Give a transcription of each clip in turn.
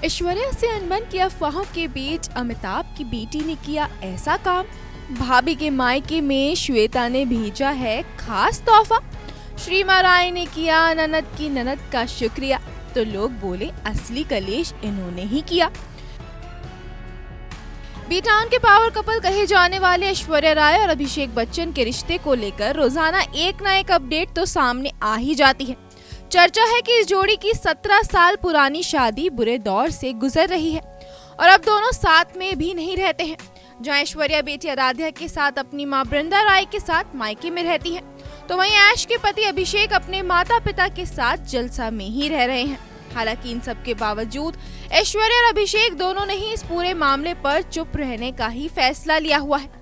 ऐश्वर्या से अनबन की अफवाहों के बीच अमिताभ की बेटी ने किया ऐसा काम। भाभी के मायके में श्वेता ने भेजा है खास तोहफा। श्रीमा राय ने किया ननद की ननद का शुक्रिया, तो लोग बोले असली कलेश इन्होंने ही किया। बी-टाउन के पावर कपल कहे जाने वाले ऐश्वर्या राय और अभिषेक बच्चन के रिश्ते को लेकर रोजाना एक न एक अपडेट तो सामने आ ही जाती है। चर्चा है कि इस जोड़ी की 17 साल पुरानी शादी बुरे दौर से गुजर रही है और अब दोनों साथ में भी नहीं रहते हैं। जहां ऐश्वर्या बेटी आराध्या के साथ अपनी मां बृंदा राय के साथ मायके में रहती है, तो वहीं ऐश के पति अभिषेक अपने माता पिता के साथ जलसा में ही रह रहे हैं। हालांकि इन सब के बावजूद ऐश्वर्या और अभिषेक दोनों ने ही इस पूरे मामले पर चुप रहने का ही फैसला लिया हुआ है।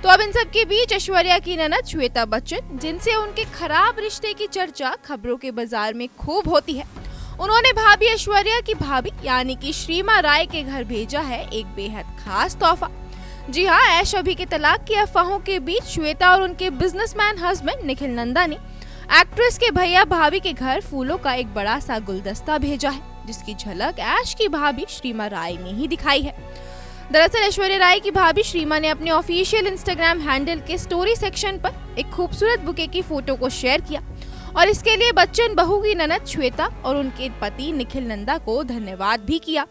तो अब इन सब के बीच ऐश्वर्या की ननद श्वेता बच्चन, जिनसे उनके खराब रिश्ते की चर्चा खबरों के बाजार में खूब होती है, उन्होंने भाभी ऐश्वर्या की भाभी यानी कि श्रीमा राय के घर भेजा है एक बेहद खास तोहफा। जी हाँ, ऐश अभी के तलाक की अफवाहों के बीच श्वेता और उनके बिजनेसमैन हस्बैंड निखिल नंदा ने एक्ट्रेस के भैया भाभी के घर फूलों का एक बड़ा सा गुलदस्ता भेजा है, जिसकी झलक ऐश की भाभी श्रीमा राय ने ही दिखाई है। दरअसल ऐश्वर्या राय की भाभी श्रीमा ने अपने ऑफिशियल इंस्टाग्राम हैंडल के स्टोरी सेक्शन पर एक खूबसूरत बुके की फोटो को शेयर किया और इसके लिए बच्चन बहू की ननद श्वेता और उनके पति निखिल नंदा को धन्यवाद भी किया।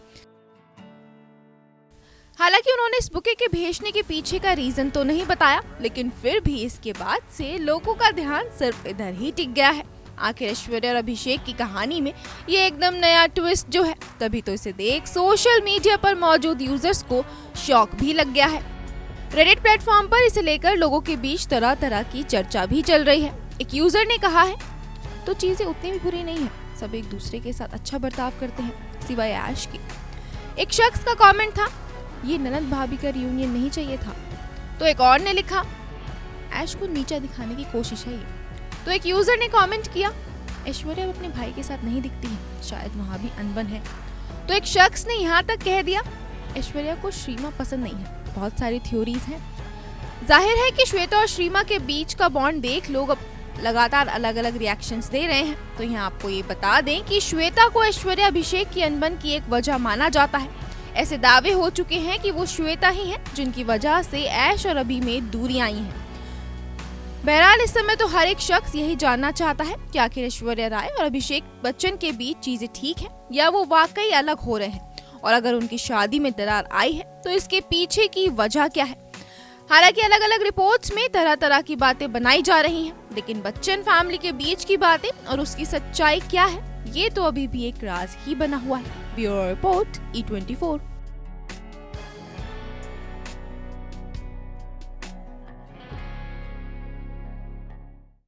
हालांकि उन्होंने इस बुके के भेजने के पीछे का रीजन तो नहीं बताया, लेकिन फिर भी इसके बाद से लोगों का ध्यान सिर्फ इधर ही टिक गया है। आखिर ऐश्वर्या और अभिषेक की कहानी में ये एकदम नया ट्विस्ट जो है, तभी तो इसे देख सोशल मीडिया पर मौजूद यूजर्स को शॉक भी लग गया है। रेडिट प्लेटफॉर्म पर इसे लेकर लोगों के बीच तरह तरह की चर्चा भी चल रही है। एक यूजर ने कहा है, तो चीजें उतनी भी बुरी नहीं है, सब एक दूसरे के साथ अच्छा बर्ताव करते हैं सिवाय ऐश के। एक शख्स का कमेंट था, ये ननद भाभी का रियूनियन नहीं चाहिए था। तो एक और ने लिखा, ऐश को नीचा दिखाने की कोशिश है ये। तो एक यूजर ने कमेंट किया, ऐश्वर्या अपने भाई के साथ नहीं दिखती है, शायद वहाँ भी अनबन है। तो एक शख्स ने यहाँ तक कह दिया, ऐश्वर्या को श्रीमा पसंद नहीं है। बहुत सारी थ्योरीज हैं। जाहिर है कि श्वेता और श्रीमा के बीच का बॉन्ड देख लोग अब लगातार अलग अलग रिएक्शंस दे रहे हैं। तो यहाँ आपको ये बता दें कि श्वेता को ऐश्वर्या अभिषेक की अनबन की एक वजह माना जाता है। ऐसे दावे हो चुके हैं कि वो श्वेता ही है जिनकी वजह से ऐश और अभी में दूरियां आई हैं। बहरहाल इस समय तो हर एक शख्स यही जानना चाहता है कि आखिर ऐश्वर्या राय और अभिषेक बच्चन के बीच चीजें ठीक है या वो वाकई अलग हो रहे हैं, और अगर उनकी शादी में दरार आई है तो इसके पीछे की वजह क्या है। हालांकि अलग अलग रिपोर्ट्स में तरह तरह की बातें बनाई जा रही हैं, लेकिन बच्चन फैमिली के बीच की बातें और उसकी सच्चाई क्या है, ये तो अभी भी एक राज ही बना हुआ है। Bureau report E24।